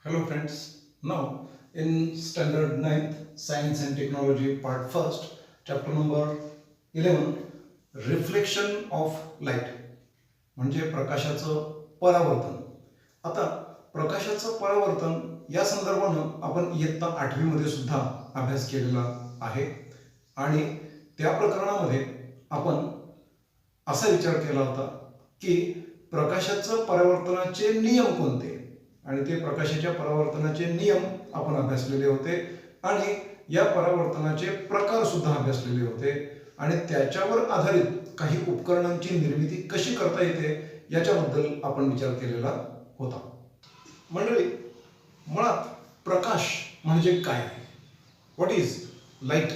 Hello friends. Now in standard 9th Science and Technology part 1st chapter number 11 reflection of light म्हणजे प्रकाशाचं परावर्तन. आता प्रकाशाचं परावर्तन या संदर्भानं आपण इयत्ता 8वी मध्ये सुद्धा अभ्यास केलेला आहे आणि त्या प्रकरणामध्ये आपण असा विचार केला होता की प्रकाशाचं परावर्तनाचे नियम कोणते आणि ते प्रकाशाच्या परावर्तनाचे नियम आपण अभ्यासलेले होते आणि या परावर्तनाचे प्रकार सुद्धा अभ्यासलेले होते आणि त्याच्यावर आधारित काही उपकरणांची निर्मिती कशी करता येते याच्याबद्दल आपण विचार केलेला होता. मंडळी, मुळात प्रकाश म्हणजे काय? What is light?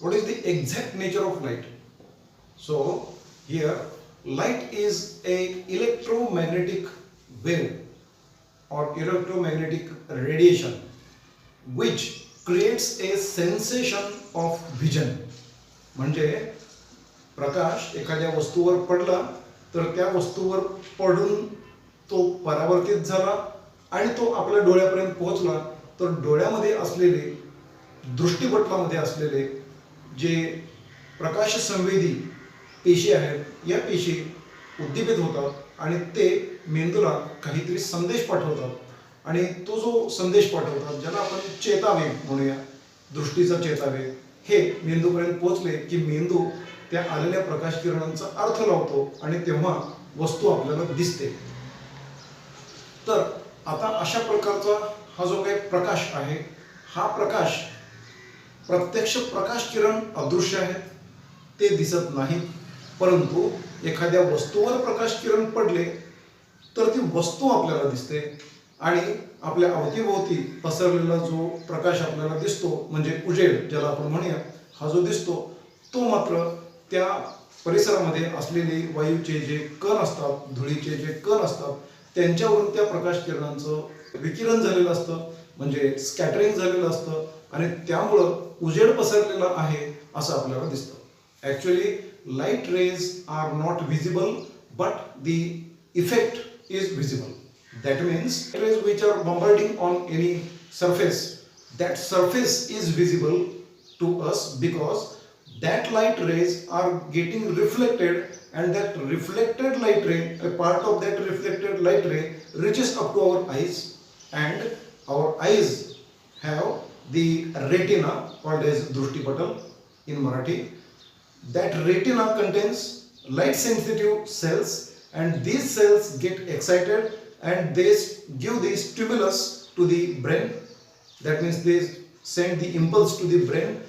What is the exact nature of light? So here light is a electromagnetic wave or electromagnetic radiation which creates a sensation of vision. म्हणजे प्रकाश एखाद्या वस्तूवर पडला तर त्या वस्तूवर पडून तो परावर्तित झाला आणि तो आपल्या डोळ्यापर्यंत पोहोचला तर डोळ्यामध्ये असलेले दृष्टिपटलामध्ये असलेले जे प्रकाश संवेदी पेशी आहेत या पेशी उद्दीपित होतात आणि ते मेंदूला काहीतरी संदेश पाठवतात आणि तो जो संदेश पाठवतात ज्याला आपण चेतावेग म्हणूया, दृष्टीचा चेतावेग, हे मेंदूपर्यंत पोहोचले की मेंदू त्या आलेल्या प्रकाश किरणांचा अर्थ लावतो आणि तेव्हा वस्तू आपल्याला दिसते. तर आता अशा प्रकारचा हा जो काही प्रकाश आहे हा प्रकाश प्रत्यक्ष प्रकाश किरण अदृश्य आहेत, ते दिसत नाहीत, परंतु एखाद्या वस्तूवर प्रकाश किरण पडले तर ती वस्तू आपल्याला दिसते आणि आपल्या अवतीभोवती पसरलेला जो प्रकाश आपल्याला दिसतो म्हणजे उजेड ज्याला आपण म्हणूया, हा जो दिसतो तो मात्र त्या परिसरामध्ये असलेले वायूचे जे कण असतात, धुळीचे जे कण असतात त्यांच्यावरून त्या प्रकाश किरणांचं विकिरण झालेलं असतं म्हणजे स्कॅटरिंग झालेलं असतं आणि त्यामुळं उजेड पसरलेला आहे असं आपल्याला दिसतं. Actually light rays are not visible but the effect is visible. That means rays which are bombarding on any surface, that surface is visible to us because that light rays are getting reflected and that reflected light ray, a part of that reflected light ray reaches up to our eyes and our eyes have the retina called as drushtipatal in Marathi. That retina contains light sensitive cells and these cells get excited and they give the stimulus to the brain. That means they send the impulse to the brain.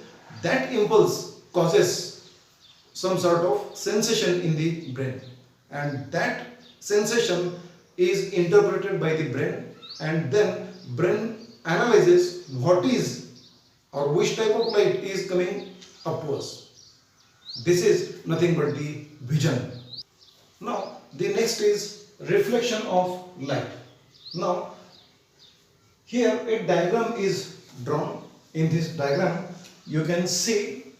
That impulse causes some sort of sensation in the brain and that sensation is interpreted by the brain and then brain analyzes what is or which type of light is coming up to us. This is nothing but the vision. Now the next is reflection of light. Now here a diagram is drawn. In this diagram you can see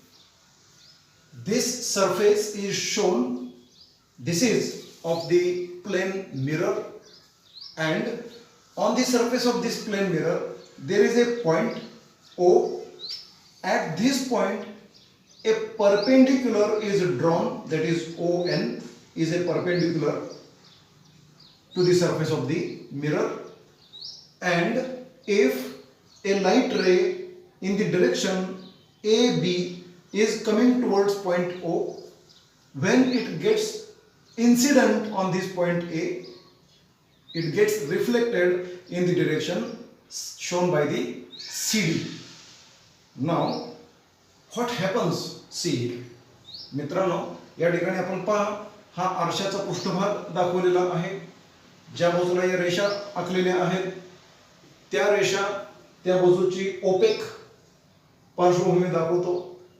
this surface is shown. This is of the plane mirror and on the surface of this plane mirror there is a point O. At this point a perpendicular is drawn, that is ON is a perpendicular to the surface of the mirror, and if a light ray in the direction AB is coming towards point O, when it gets incident on this point A, it gets reflected in the direction shown by the CD. Now what happens? See, मित्रांनो, या ठिकाणी आपण पहा हा आरशाचा पृष्ठभाग दाखवलेला आहे. ज्या बाजूला या रेषा आखलेल्या आहेत त्या रेषा त्या बाजूची ओपेक पार्श्वभूमी दाखवतो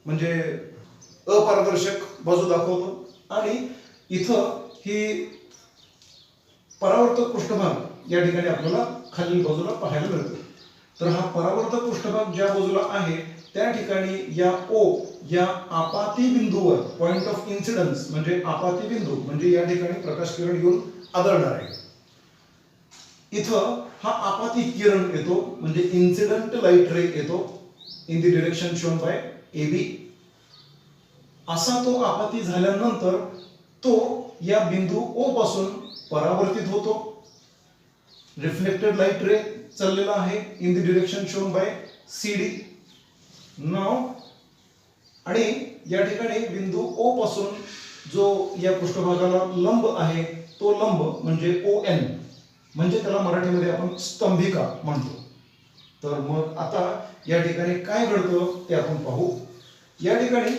म्हणजे अपारदर्शक बाजू दाखवतो आणि इथं ही परावर्तक पृष्ठभाग या ठिकाणी आपल्याला खालील बाजूला पाहायला मिळतो. तर हा परावर्तक पृष्ठभाग ज्या बाजूला आहे त्या ठिकाणी या O या आपाती बिंदूवर पॉइंट ऑफ इन्सिडन्स म्हणजे आपाती बिंदू म्हणजे या ठिकाणी प्रकाश किरण येऊन आदळणार आहे. इथं हा आपाती किरण येतो म्हणजे इन्सिडेंट लाईट रे येतो in the direction shown by A B. असा तो आपाती झाल्यानंतर तो या बिंदू ओ पासून परावर्तित होतो. रिफ्लेक्टेड लाईट रे चाललेला आहे in the direction shown by C D. नाव आणि या ठिकाणी बिंदू ओ पासून जो या पृष्ठभागाला लंब आहे तो लंब म्हणजे ओ एन, म्हणजे त्याला मराठीमध्ये आपण स्तंभिका म्हणतो. तर मग आता या ठिकाणी काय घडतं ते आपण पाहू. या ठिकाणी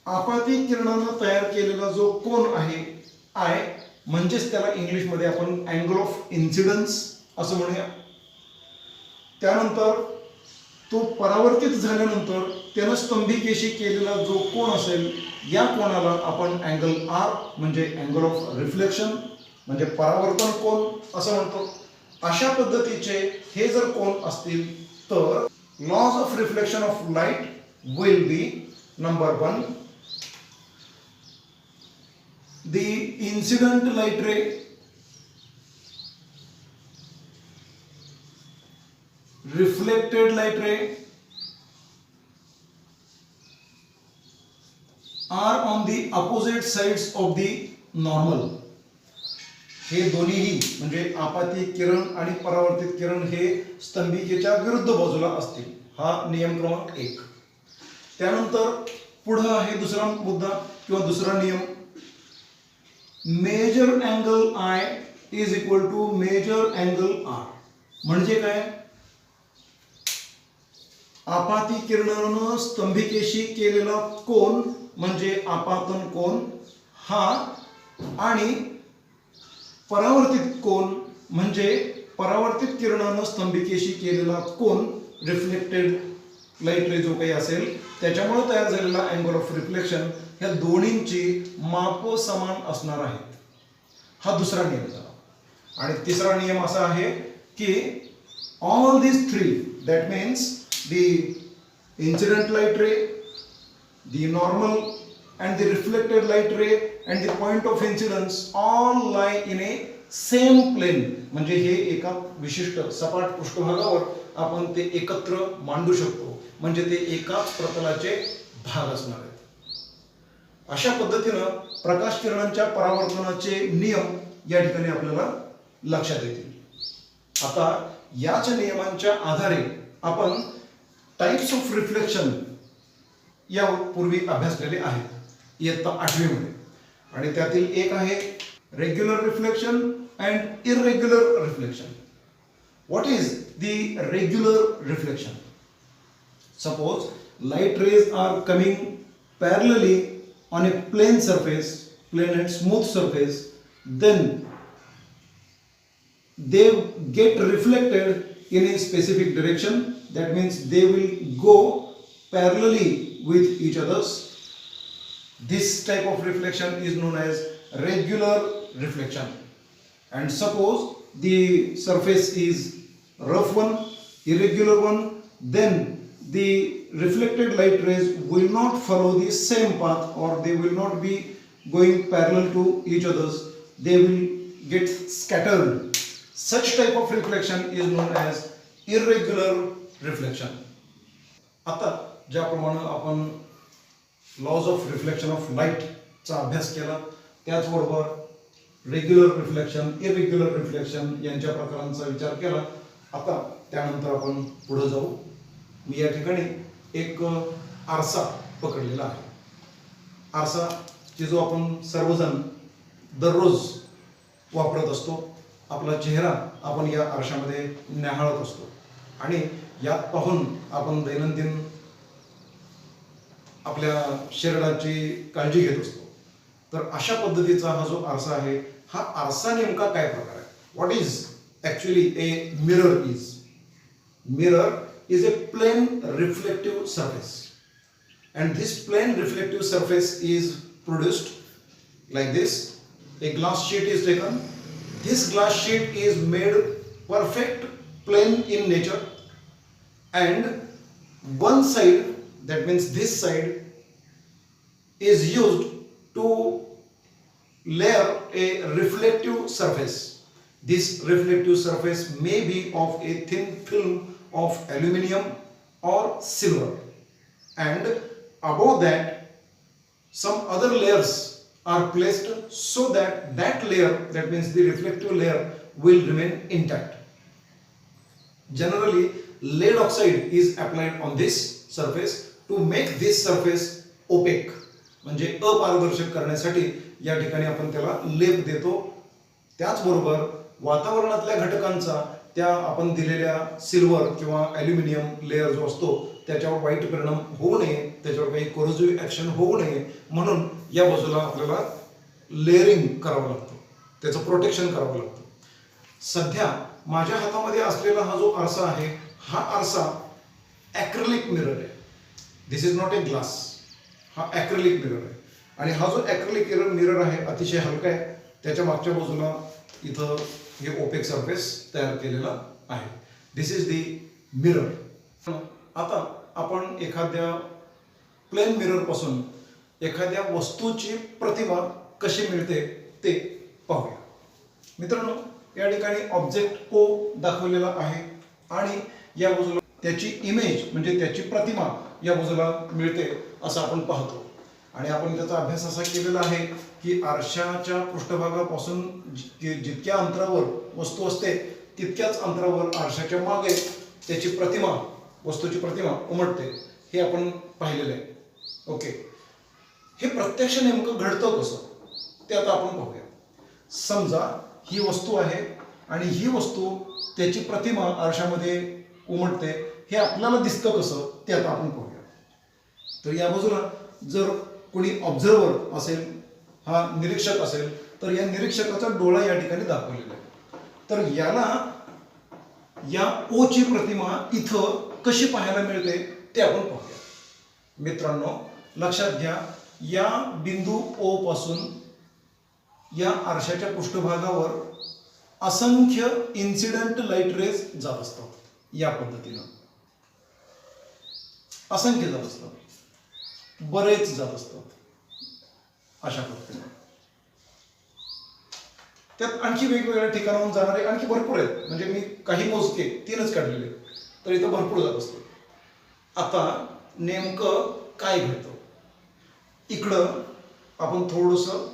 आपाती किरणानं तयार केलेला जो कोन आहे आय, म्हणजेच त्याला इंग्लिशमध्ये आपण अँगल ऑफ इन्सिडन्स असं म्हणूया. त्यानंतर तो परावर्तित झाल्यानंतर त्यानं स्तंभिकेशी केलेला जो कोन असेल या कोनाला आपण अँगल आर म्हणजे अँगल ऑफ रिफ्लेक्शन म्हणजे परावर्तन कोन असं म्हणतो. अशा पद्धतीचे हे जर कोन असतील तर laws of reflection of light will be number 1, the incident light ray reflected light ray are on the opposite sides of the normal. हे दोन्हीही म्हणजे आपाती किरण आणि परावर्तित किरण हे स्तंभिकेच्या विरुद्ध बाजूला असतील. हा नियम क्रमांक 1. त्यानंतर पुढे आहे दुसरा मुद्दा किंवा दुसरा नियम, measure angle i is equal to measure angle r. म्हणजे काय, आपाती किरणानं स्तंभिकेशी केलेला कोन म्हणजे आपातन कोन हा, आणि परावर्तित कोन म्हणजे परावर्तित किरणानं स्तंभिकेशी केलेला कोन रिफ्लेक्टेड लाईट रे जो काही असेल त्याच्यामुळे तयार झालेला अँगल ऑफ रिफ्लेक्शन, ह्या दोन्हींची माप समान असणार आहेत. हा दुसरा नियम झाला. आणि तिसरा नियम असा आहे की all this three, that means the incident light ray, the normal and the reflected light ray and the point of incidence all lie in a same plane. म्हणजे हे एका विशिष्ट सपाट पृष्ठभागावर आपण ते एकत्र मांडू शकतो, म्हणजे ते एकाच प्रतलाचे भाग असणार आहेत. अशा पद्धतीनं प्रकाश किरणांच्या परावर्तनाचे नियम या ठिकाणी आपल्याला लक्षात येतील. आता याच नियमांच्या आधारे आपण टाइप्स ऑफ रिफ्लेक्शन यापूर्वी अभ्यासलेले आहेत इयत्ता 8वी मध्ये, आणि त्यातील एक आहे regular reflection and irregular reflection. What is the regular reflection? Suppose light rays are coming parallelly on a plane surface, plane and smooth surface, then they get reflected in a specific direction. That means they will go parallelly with each others. This type of reflection is known as regular reflection. And suppose the surface is rough one, irregular one, then the reflected light rays will not follow the same path, or they will not be going parallel to each others. They will get scattered. Such type of reflection is known as irregular reflection. आता ज्याप्रमाणे आपण lodge of reflection of लाईटचा अभ्यास केला, त्याचबरोबर regular reflection, irregular reflection यांच्या प्रकारांचा विचार केला. आता त्यानंतर आपण पुढे जाऊ. मी या ठिकाणी एक आरसा पकडलेला आहे. आरसा की जो आपण सर्वजण दररोज वापरत असतो. आपला चेहरा आपण या आरशामध्ये न्याहाळत असतो आणि यात पाहून आपण दैनंदिन आपल्या शरीराची काळजी घेत असतो. तर अशा पद्धतीचा हा जो आरसा आहे, हा आरसा नेमका काय प्रकार आहे? What is actually a mirror is? Mirror is a plane reflective surface, and this plane reflective surface is produced like this. A glass sheet is taken. This glass sheet is made perfect plane in nature, and one side, that means this side, is used to layer a reflective surface. This reflective surface may be of a thin film of aluminum or silver, and above that some other layers are placed so that that layer, that means the reflective layer, will remain intact. Generally, lead oxide is applied on this surface to make this surface opaque, म्हणजे अपारदर्शक करण्यासाठी या ठिकाणी आपण त्याला लेप देतो. त्याचबरोबर वातावरणातल्या घटकांचा त्या आपण दिलेल्या सिल्वर किंवा ॲल्युमिनियम लेअर जो असतो त्याच्यावर वाईट परिणाम होऊ नये, त्याच्यावर काही कोरोसिव्ह ॲक्शन होऊ नये म्हणून या बाजूला आपल्याला लेअरिंग करावं लागतं, त्याचं प्रोटेक्शन करावं लागतं. सध्या माझ्या हातामध्ये असलेला हा जो आरसा आहे, हा आरसा ॲक्रिलिक मिरर आहे. दिस इज नॉट ए ग्लास, हा ॲक्रिलिक मिरर आहे. आणि हा जो ॲक्रिलिक मिरर आहे अतिशय हलका आहे. त्याच्या मागच्या बाजूला इथं हे ओपेक सरफेस तयार केलेला आहे. दिस इज दी मिरर. आता आपण एखाद्या प्लेन मिरर पासून एखाद्या वस्तूची प्रतिमा कशी मिळते ते पाहूया. मित्रांनो, या ठिकाणी ऑब्जेक्ट ओ दाखवलेला आहे आणि या बाजूला त्याची इमेज म्हणजे त्याची प्रतिमा या बाजूला मिळते असं आपण पाहतो. आणि आपण त्याचा अभ्यास असा केलेला आहे की आरशाच्या पृष्ठभागापासून जितक्या अंतरावर वस्तू असते तितक्याच अंतरावर आरशाच्या मागे त्याची प्रतिमा, वस्तूची प्रतिमा उमटते, हे आपण पाहिलेलं आहे. ओके, हे प्रत्यक्ष नेमकं घडतं कसं ते आता आपण पाहूया. समजा ही वस्तू आहे आणि ही वस्तू त्याची प्रतिमा आरशामध्ये उमटते, हे आपल्याला दिसतं कसं ते आता आपण पाहूया. तर या बाजूला जर कोणी ऑब्झर्वर असेल, हा निरीक्षक असेल, तर या निरीक्षकाचा डोळा या ठिकाणी दाखवलेला आहे. तर याला या ओ ची प्रतिमा इथं कशी पाहायला मिळते ते आपण पाहूया. मित्रांनो, लक्षात घ्या, या बिंदू ओ पासून या आरशाच्या पृष्ठभागावर असंख्य इन्सिडेंट लाईट रेज जात असतात. या पद्धतीनं असंख्य जात असतात, बरेच जात असतात अशा पद्धतीने. त्यात आणखी वेगवेगळ्या ठिकाणाहून जाणारे आणखी भरपूर आहेत, म्हणजे मी काही मोजके 3च काढलेले, तर इथं भरपूर जात असतात. आता नेमकं काय घडतं इकडं आपण थोडंसं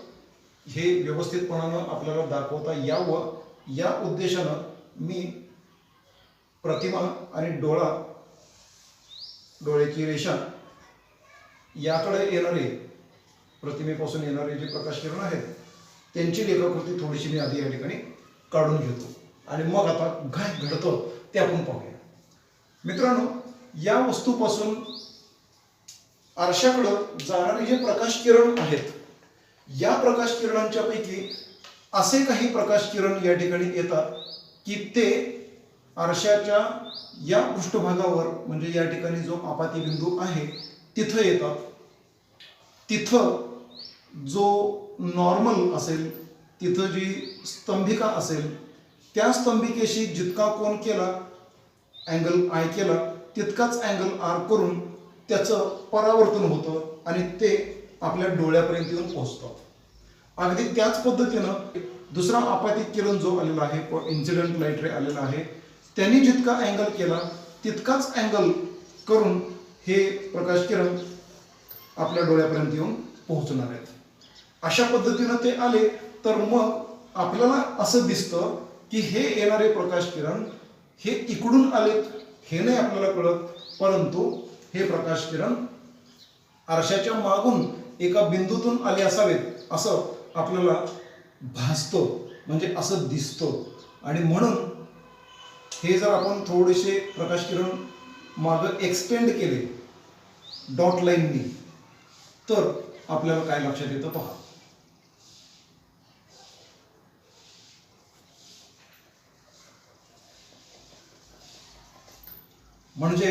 हे व्यवस्थितपणानं आपल्याला दाखवता यावं या उद्देशानं मी प्रतिमा आणि डोळ्याची रेषा याकडे येणारे, प्रतिमेपासून येणारे जे प्रकाश किरण आहेत त्यांची रेखाकृती थोडीशी मी आधी या ठिकाणी काढून घेतो आणि मग आता काय घडतं ते आपण पाहूया. मित्रांनो, या वस्तूपासून आरशाकडं जाणारे जे प्रकाश किरण आहेत, या प्रकाश किरणांच्या पैकी असे काही प्रकाश किरण या ठिकाणी येतात की ते आरशाच्या या पृष्ठभागावर, म्हणजे या ठिकाणी जो आपाती बिंदू आहे तिथं येतात. तिथं जो नॉर्मल असेल, तिथं जी स्तंभिका असेल, त्या स्तंभिकेशी जितका कोन केला, अँगल आय केला, तितकाच अँगल आर करून त्याचं परावर्तन होतं आणि ते आपल्या डोळ्यापर्यंत येऊन पोहोचतं. अगदी त्याच पद्धतीनं दुसरा आपातित किरण जो आलेला आहे, इन्सिडेंट लाईट रे आलेला आहे, त्यांनी जितका अँगल केला तितकाच अँगल करून हे प्रकाश किरण आपल्या डोळ्यापर्यंत येऊन पोहोचणार आहेत. अशा पद्धतीनं ते आले तर मग आपल्याला असं दिसतं की हे येणारे प्रकाश किरण हे इकडून आलेत हे नाही आपल्याला कळत, परंतु हे प्रकाश किरण आरशाच्या मागून एका बिंदूतून आले असावेत असं आपल्याला भासतं, म्हणजे असं दिसतं. आणि म्हणून हे जर आपण थोडेसे प्रकाश किरण मागं एक्सटेंड केले डॉट लाईननी तर आपल्याला काय लक्षात येतं पहा. म्हणजे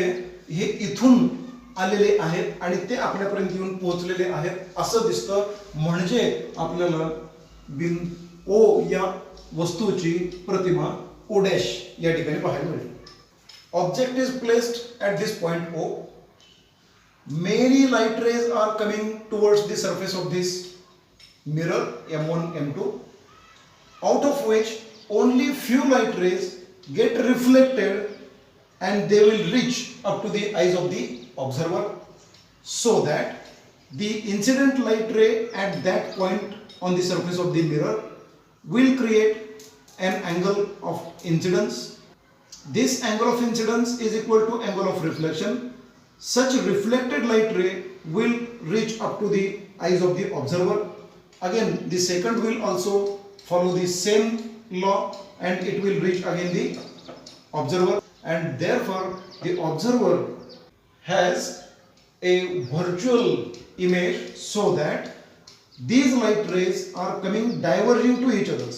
हे इथून आलेले आहेत आणि ते आपल्यापर्यंत येऊन पोहोचलेले आहेत असं दिसतं. म्हणजे आपल्याला ओ या वस्तूची प्रतिमा ओ डॅश या ठिकाणी पाहायला मिळते. Object is placed at this point O. Many light rays are coming towards the surface of this mirror M1, M2, out of which only few light rays get reflected and they will reach up to the eyes of the observer, so that the incident light ray at that point on the surface of the mirror will create an angle of incidence. This angle of incidence is equal to angle of reflection. Such reflected light ray will reach up to the eyes of the observer. Again, the second will also follow the same law and it will reach again the observer, and therefore the observer has a virtual image, so that these light rays are coming diverging to each other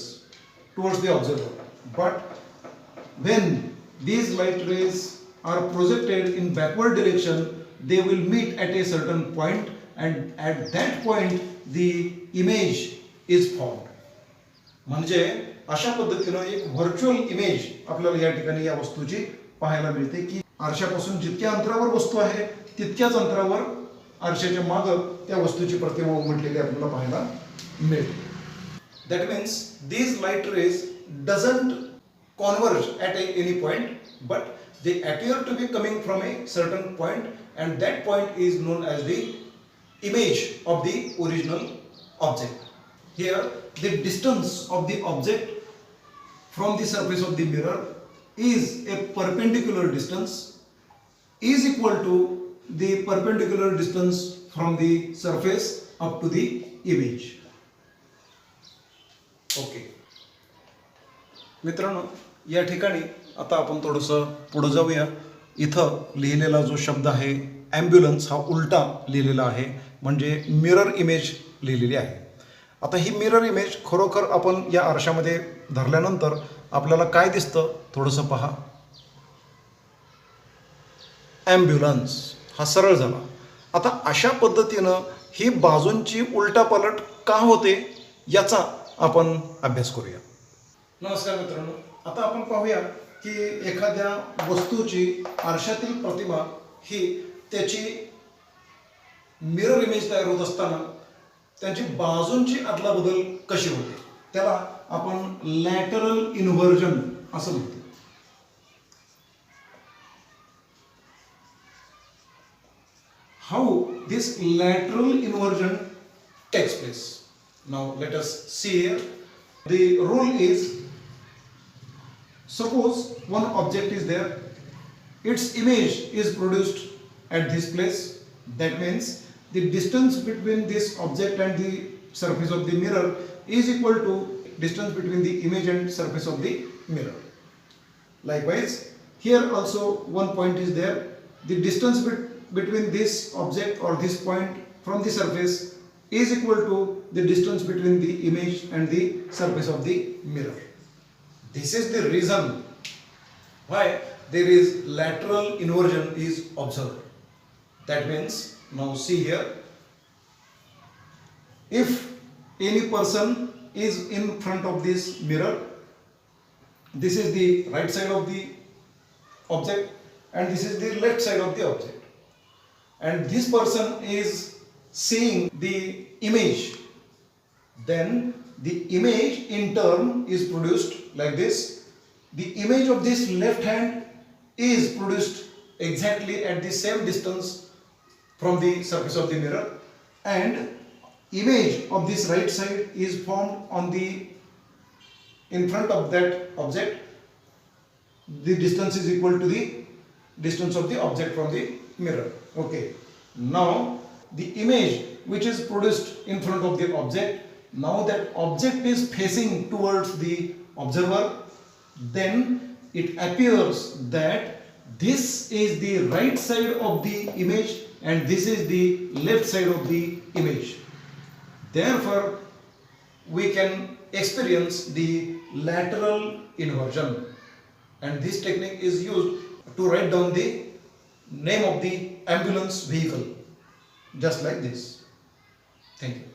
towards the observer. But when these light rays are projected in backward direction, they will meet at a certain point, and at that point the image is formed. म्हणजे अशा पद्धतीनं एक virtual image आपल्याला या ठिकाणी या वस्तूची पाहायला मिळते की आरशापासून जितक्या अंतरावर वस्तू आहे तितक्याच अंतरावर आरशाच्या मागं त्या वस्तूची प्रतिमा उमटलेली आपल्याला पाहायला मिळते. That means these light rays doesn't converge at any point, but they appear to be coming from a certain point, and that point is known as the image of the original object. Here the distance of the object from the surface of the mirror is a perpendicular distance, is equal to the perpendicular distance from the surface up to the image. Okay मित्रांनो, या ठिकाणी आता आपण थोडंसं पुढे जाऊया. इथं लिहिलेला जो शब्द आहे ॲम्ब्युलन्स हा उलटा लिहिलेला आहे, म्हणजे मिरर इमेज लिहिलेली आहे. आता ही मिरर इमेज खरोखर आपण या आरशामध्ये धरल्यानंतर आपल्याला काय दिसतं थोडंसं पहा. ॲम्ब्युलन्स हा सरळ झाला. आता अशा पद्धतीनं ही बाजूंची उलटापालट का होते याचा आपण अभ्यास करूया. नमस्कार मित्रांनो, आता आपण पाहूया की एखाद्या वस्तूची आरशातील प्रतिमा ही त्याची मिरर इमेज तयार होत असताना त्यांची बाजूंची अदलाबदल कशी होते, त्याला आपण लॅटरल इन्व्हर्जन असं म्हणतो. How this lateral inversion takes place. Now let us see here. The rule is, suppose one object is there, its image is produced at this place. That means the distance between this object and the surface of the mirror is equal to distance between the image and surface of the mirror. Likewise, here also one point is there. The distance between this object or this point from the surface is equal to the distance between the image and the surface of the mirror. This is the reason why there is lateral inversion is observed. That means, now see here, if any person is in front of this mirror, this is the right side of the object and this is the left side of the object, and this person is seeing the image, then the image in turn is produced like this. The image of this left hand is produced exactly at the same distance from the surface of the mirror, and image of this right side is formed on the in front of that object. The distance is equal to the distance of the object from the mirror. Okay, now the image which is produced in front of the object, now that object is facing towards the observer, then it appears that this is the right side of the image and this is the left side of the image. Therefore we can experience the lateral inversion, and this technique is used to write down the name of the ambulance vehicle, just like this. Thank you.